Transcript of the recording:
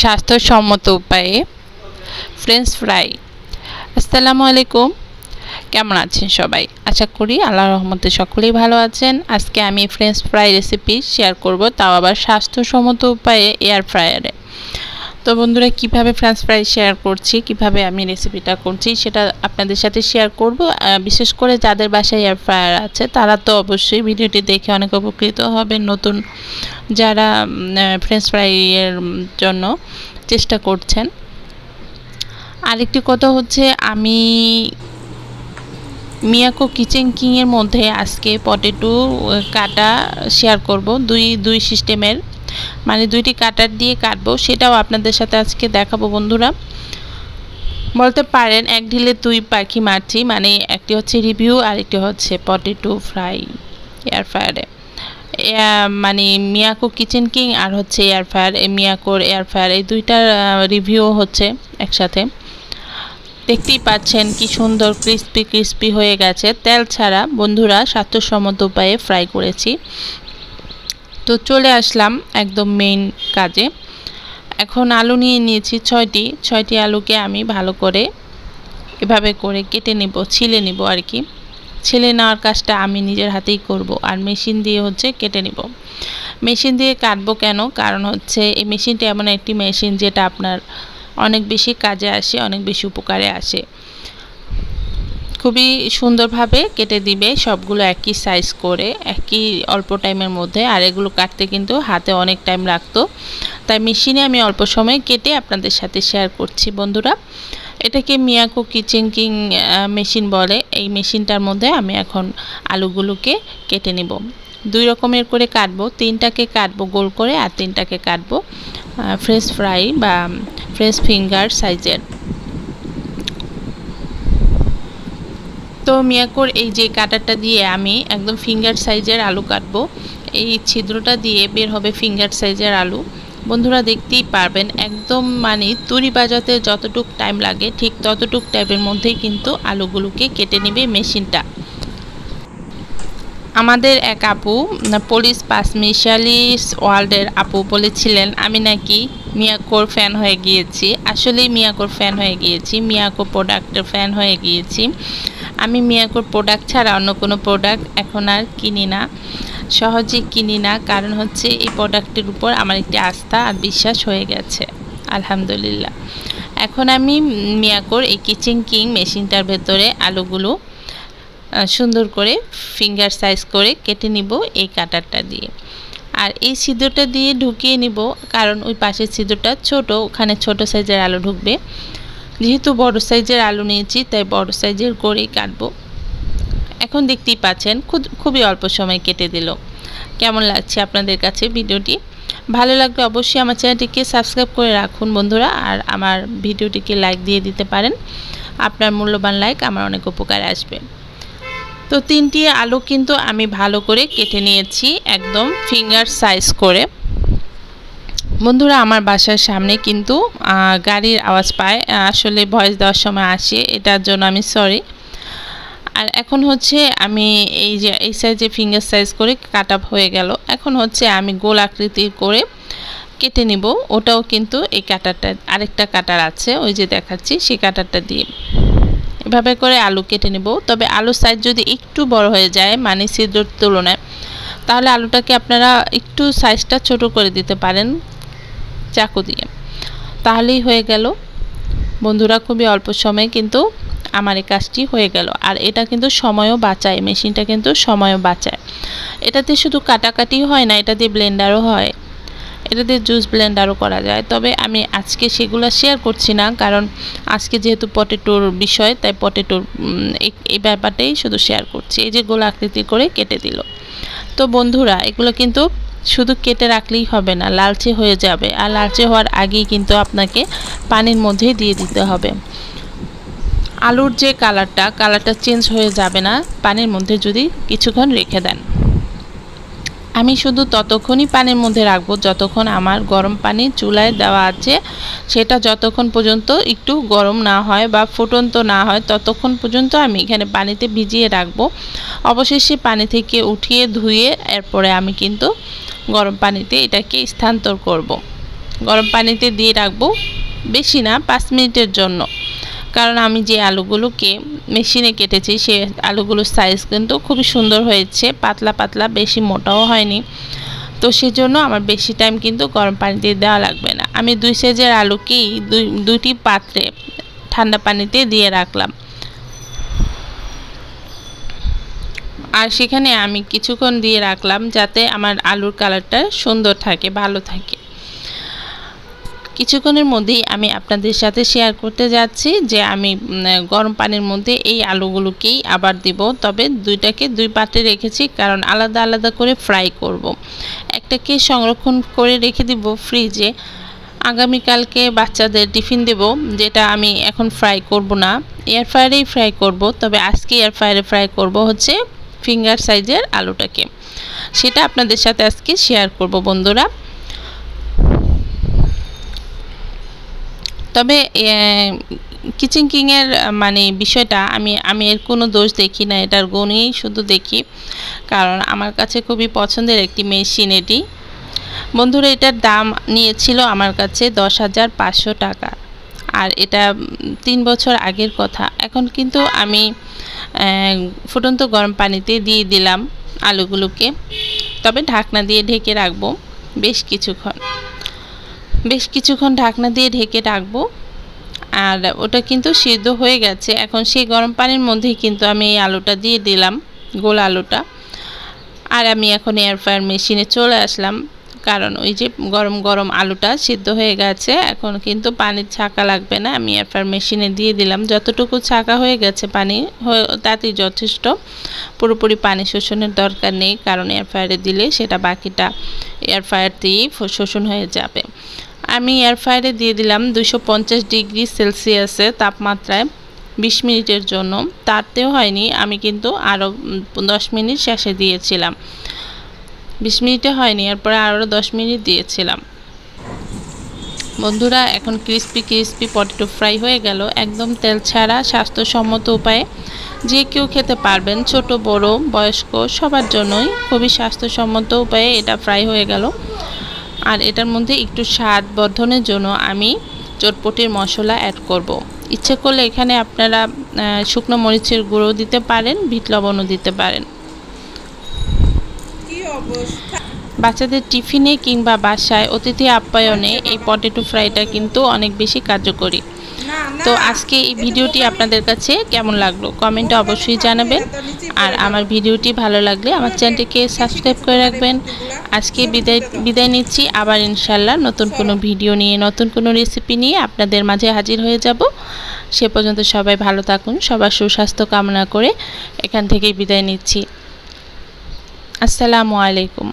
স্বাস্থ্যসম্মত উপায়ে French fry. আসসালামু আলাইকুম, কেমন আছেন সবাই? আশা করি আল্লাহর রহমতে সকলেই ভালো আছেন। আজকে আমি ফ্রেঞ্চ ফ্রাই রেসিপি শেয়ার করব, তাও আবার স্বাস্থ্যসম্মত উপায়ে এয়ার ফ্রায়ারে। তো বন্ধুরা, কিভাবে ফ্রেঞ্চ ফ্রাই শেয়ার করছি, কিভাবে আমি রেসিপিটা করছি সেটা আপনাদের সাথে শেয়ার করব। বিশেষ করে যাদের বাসায় এয়ার ফ্রায়ার আছে তারা তো অবশ্যই ভিডিওটি দেখে অনেক উপকৃত হবেন। নতুন যারা ফ্রেঞ্চ ফ্রাইয়ের জন্য চেষ্টা করছেন। আরেকটি কথা হচ্ছে, আমি মিয়াকো কিচেন কিংয়ের মধ্যে আজকে পটেটো কাটা শেয়ার করব, দুই সিস্টেমের, মানে দুইটি কাটার দিয়ে কাটবো, সেটাও আপনাদের সাথে আজকে দেখাবো। বন্ধুরা, বলতে পারেন এক ঢিলে দুই পাখি মারছি, মানে একটি হচ্ছে রিভিউ আর একটি হচ্ছে পটেটো ফ্রাই এয়ার ফ্রায়ারে। মানে মিয়াকো কিচেন কিং আর হচ্ছে এয়ার ফ্রায়ার, মিয়াকোর এয়ার ফ্রায়ার, এই দুইটার রিভিউ হচ্ছে একসাথে। দেখতেই পাচ্ছেন কি সুন্দর ক্রিস্পি হয়ে গেছে, তেল ছাড়া বন্ধুরা, স্বাস্থ্যসম্মত উপায়ে ফ্রাই করেছি। তো চলে আসলাম একদম মেইন কাজে। এখন আলু নিয়ে নিয়েছি ছয়টি আলুকে আমি ভালো করে এভাবে করে কেটে নিব, ছিলে নিব আর কি। ছিলে নেওয়ার কাজটা আমি নিজের হাতেই করব, আর মেশিন দিয়ে হচ্ছে কেটে নিব। মেশিন দিয়ে কাটবো কেন? কারণ হচ্ছে এই মেশিনটা এমন একটি মেশিন যেটা আপনার অনেক বেশি কাজে আসে, অনেক বেশি উপকারে আসে। খুবই সুন্দরভাবে কেটে দিবে সবগুলো একই সাইজ করে, একই অল্প টাইমের মধ্যে। আর এগুলো কাটতে কিন্তু হাতে অনেক টাইম লাগতো, তাই মেশিনে আমি অল্প সময় কেটে আপনাদের সাথে শেয়ার করছি। বন্ধুরা, এটাকে মিয়াকো কিচেন কিং মেশিন বলে। এই মেশিনটার মধ্যে আমি এখন আলুগুলোকে কেটে নেব। দুই রকমের করে কাটবো, তিনটাকে কাটবো গোল করে আর তিনটাকে কাটবো ফ্রেঞ্চ ফ্রাই বা ফ্রেঞ্চ ফিঙ্গার সাইজের। তো মিয়াকোর এই যে কাটারটা দিয়ে আমি একদম ফিঙ্গার সাইজের আলু কাটবো। এই ছিদ্রটা দিয়ে বের হবে ফিঙ্গার সাইজের আলু। বন্ধুরা, দেখতেই পারবেন একদম, মানে তুরি বাজাতে যতটুক টাইম লাগে ঠিক ততটুক টাইমের মধ্যেই কিন্তু আলুগুলোকে কেটে নেবে মেশিনটা। আমাদের এক আপু, পুলিশ পাস মিশালিস ওয়ার্ল্ডের আপু, বলেছিলেন আমি নাকি মিয়াকোর ফ্যান হয়ে গিয়েছি। আসলেই মিয়াকোর ফ্যান হয়ে গিয়েছি, মিয়াকো প্রোডাক্টের ফ্যান হয়ে গিয়েছি। আমি মিয়াকোর প্রোডাক্ট ছাড়া অন্য কোনো প্রোডাক্ট এখন আর কিনি না, সহজে কিনি না। কারণ হচ্ছে এই প্রোডাক্টের উপর আমার একটি আস্থা আর বিশ্বাস হয়ে গেছে, আলহামদুলিল্লাহ। এখন আমি মিয়াকোর এই কিচেন কিং মেশিনটার ভেতরে আলুগুলো সুন্দর করে ফিঙ্গার সাইজ করে কেটে নিব এই কাটারটা দিয়ে। আর এই ছিদ্রটা দিয়ে ঢুকিয়ে নিব, কারণ ওই পাশের ছিদ্রটা ছোট, ওখানে ছোট সাইজের আলু ঢুকবে। যেহেতু বড় সাইজের আলু নিয়েছি তাই বড় সাইজের করেই কাটবো। এখন দেখতেই পাচ্ছেন খুবই অল্প সময় কেটে দিল। কেমন লাগছে আপনাদের কাছে ভিডিওটি? ভালো লাগলে অবশ্যই আমার চ্যানেলটিকে সাবস্ক্রাইব করে রাখুন বন্ধুরা, আর আমার ভিডিওটিকে লাইক দিয়ে দিতে পারেন। আপনার মূল্যবান লাইক আমার অনেক উপকারে আসবে। তো তিনটি আলু কিন্তু আমি ভালো করে কেটে নিয়েছি, একদম ফিঙ্গার সাইজ করে। বন্ধুরা, আমার বাসার সামনে কিন্তু গাড়ির আওয়াজ পায়, আসলে ভয়েস দেওয়ার সময় আসে, এটার জন্য আমি সরি। আর এখন হচ্ছে আমি এই যে এই সাইজে ফিঙ্গার সাইজ করে কাটা হয়ে গেল। এখন হচ্ছে আমি গোল আকৃতির করে কেটে নিব। ওটাও কিন্তু এই কাটারটা, আরেকটা কাটার আছে ওই যে দেখাচ্ছি, সেই কাটারটা দিয়ে এভাবে করে আলু কেটে নেব। তবে আলুর সাইজ যদি একটু বড় হয়ে যায়, মানে ছিদ্রের তুলনায়, তাহলে আলুটাকে আপনারা একটু সাইজটা ছোট করে দিতে পারেন চাকু দিয়ে, তাহলেই হয়ে গেল। বন্ধুরা, খুবই অল্প সময়ে কিন্তু আমার এই কাজটি হয়ে গেল। আর এটা কিন্তু সময়ও বাঁচায়, মেশিনটা কিন্তু সময়ও বাঁচায়। এটাতে শুধু কাটাকাটি হয় না, এটা দিয়ে ব্লেন্ডারও হয়, এটা দিয়ে জুস ব্লেন্ডারও করা যায়। তবে আমি আজকে সেগুলো শেয়ার করছি না, কারণ আজকে যেহেতু পটেটোর বিষয়, তাই পটেটোর এই ব্যাপারটাই শুধু শেয়ার করছি। এই যে গোল আকৃতি করে কেটে দিল। তো বন্ধুরা, এগুলো কিন্তু শুধু কেটে রাখলেই হবে না, লালচে হয়ে যাবে। আর লালচে হওয়ার আগেই কিন্তু আপনাকে পানির মধ্যে দিয়ে দিতে হবে। আলুর যে কালারটা চেঞ্জ হয়ে যাবে না পানির মধ্যে যদি কিছুক্ষণ রেখে দেন। আমি শুধু ততক্ষণই পানির মধ্যে রাখবো যতক্ষণ আমার গরম পানি চুলায় দেওয়া আছে, সেটা যতক্ষণ পর্যন্ত একটু গরম না হয় বা ফুটন্ত না হয় ততক্ষণ পর্যন্ত আমি এখানে পানিতে ভিজিয়ে রাখবো। অবশেষে পানি থেকে উঠিয়ে ধুয়ে এরপরে আমি কিন্তু গরম পানিতে এটাকে স্থানান্তর করব। গরম পানিতে দিয়ে রাখবো, বেশি না 5 মিনিটের জন্য। কারণ আমি যে আলুগুলোকে মেশিনে কেটেছি সে আলুগুলোর সাইজ কিন্তু খুবই সুন্দর হয়েছে, পাতলা পাতলা, বেশি মোটাও হয়নি। তো সেজন্য আমার বেশি টাইম কিন্তু গরম পানিতে দেওয়া লাগবে না। আমি 2 সাইজের আলুকেই দুইটি পাত্রে ঠান্ডা পানিতে দিয়ে রাখলাম। আর সেখানে আমি কিছুক্ষণ দিয়ে রাখলাম যাতে আমার আলুর কালারটা সুন্দর থাকে, ভালো থাকে। কিছুক্ষণের মধ্যেই আমি আপনাদের সাথে শেয়ার করতে যাচ্ছি যে আমি গরম পানির মধ্যে এই আলুগুলোকেই আবার দিব। তবে দুইটাকে দুই পাত্রে রেখেছি, কারণ আলাদা আলাদা করে ফ্রাই করব। একটাকে সংরক্ষণ করে রেখে দিব ফ্রিজে, আগামীকালকে বাচ্চাদের টিফিন দেব, যেটা আমি এখন ফ্রাই করব না, এয়ার ফ্রায়ারেই ফ্রাই করব। তবে আজকে এয়ার ফ্রায়ারে ফ্রাই করব হচ্ছে ফিঙ্গার সাইজের আলুটাকে, সেটা আপনাদের সাথে আজকে শেয়ার করব বন্ধুরা। তবে কিচেন কিংয়ের মানে বিষয়টা আমি এর কোনো দোষ দেখি না, এটার গুণই শুধু দেখি, কারণ আমার কাছে খুবই পছন্দের একটি মেশিন এটি। বন্ধুরা, এটার দাম নিয়েছিল আমার কাছে 10,500 টাকা, আর এটা 3 বছর আগের কথা। এখন কিন্তু আমি ফুটন্ত গরম পানিতে দিয়ে দিলাম আলুগুলোকে, তবে ঢাকনা দিয়ে ঢেকে রাখবো বেশ কিছুক্ষণ ঢাকনা দিয়ে ঢেকে রাখবো। আর ওটা কিন্তু সিদ্ধ হয়ে গেছে। এখন সেই গরম পানির মধ্যেই কিন্তু আমি এই আলুটা দিয়ে দিলাম, গোল আলুটা। আর আমি এখন এয়ার ফ্রায়ার মেশিনে চলে আসলাম, কারণ ওই যে গরম গরম আলুটা সিদ্ধ হয়ে গেছে, এখন কিন্তু পানির ছাঁকা লাগবে না। আমি এয়ার ফ্রায়ার মেশিনে দিয়ে দিলাম, যতটুকু ছাঁকা হয়ে গেছে পানি তাতেই যথেষ্ট, পুরোপুরি পানি শোষণের দরকার নেই, কারণ এয়ার ফ্রায়ারে দিলে সেটা বাকিটা এয়ার ফ্রায়ারতেই শোষণ হয়ে যাবে। আমি এয়ার ফ্রায়ারে দিয়ে দিলাম 250 ডিগ্রি সেলসিয়াসে তাপমাত্রায় 20 মিনিটের জন্য। তাতেও হয়নি, আমি কিন্তু আরও 10 মিনিট শেষে দিয়েছিলাম, 20 মিনিটে হয়নি, এরপরে আরও 10 মিনিট দিয়েছিলাম। বন্ধুরা, এখন ক্রিস্পি পটেটো ফ্রাই হয়ে গেল, একদম তেল ছাড়া, স্বাস্থ্যসম্মত উপায়ে যে কেউ খেতে পারবেন, ছোট বড় বয়স্ক সবার জন্যই খুবই স্বাস্থ্যসম্মত উপায়ে এটা ফ্রাই হয়ে গেল। আর এটার মধ্যে একটু স্বাদ বর্ধনের জন্য আমি চটপটির মশলা অ্যাড করব। ইচ্ছে করলে এখানে আপনারা শুকনো মরিচের গুঁড়ো দিতে পারেন, বিট লবণও দিতে পারেন। বাচ্চাদের টিফিনে কিংবা বাসায় অতিথি আপ্যায়নে এই পটেটো ফ্রাইটা কিন্তু অনেক বেশি কার্যকরী। তো আজকে এই ভিডিওটি আপনাদের কাছে কেমন লাগলো কমেন্টে অবশ্যই জানাবেন। আর আমার ভিডিওটি ভালো লাগলে আমার চ্যানেলটিকে সাবস্ক্রাইব করে রাখবেন। আজকে বিদায় নিচ্ছি, আবার ইনশাল্লাহ নতুন কোনো ভিডিও নিয়ে, নতুন কোনো রেসিপি নিয়ে আপনাদের মাঝে হাজির হয়ে যাব। সে পর্যন্ত সবাই ভালো থাকুন, সবার সুস্বাস্থ্য কামনা করে এখান থেকেই বিদায় নিচ্ছি। আসসালামু আলাইকুম।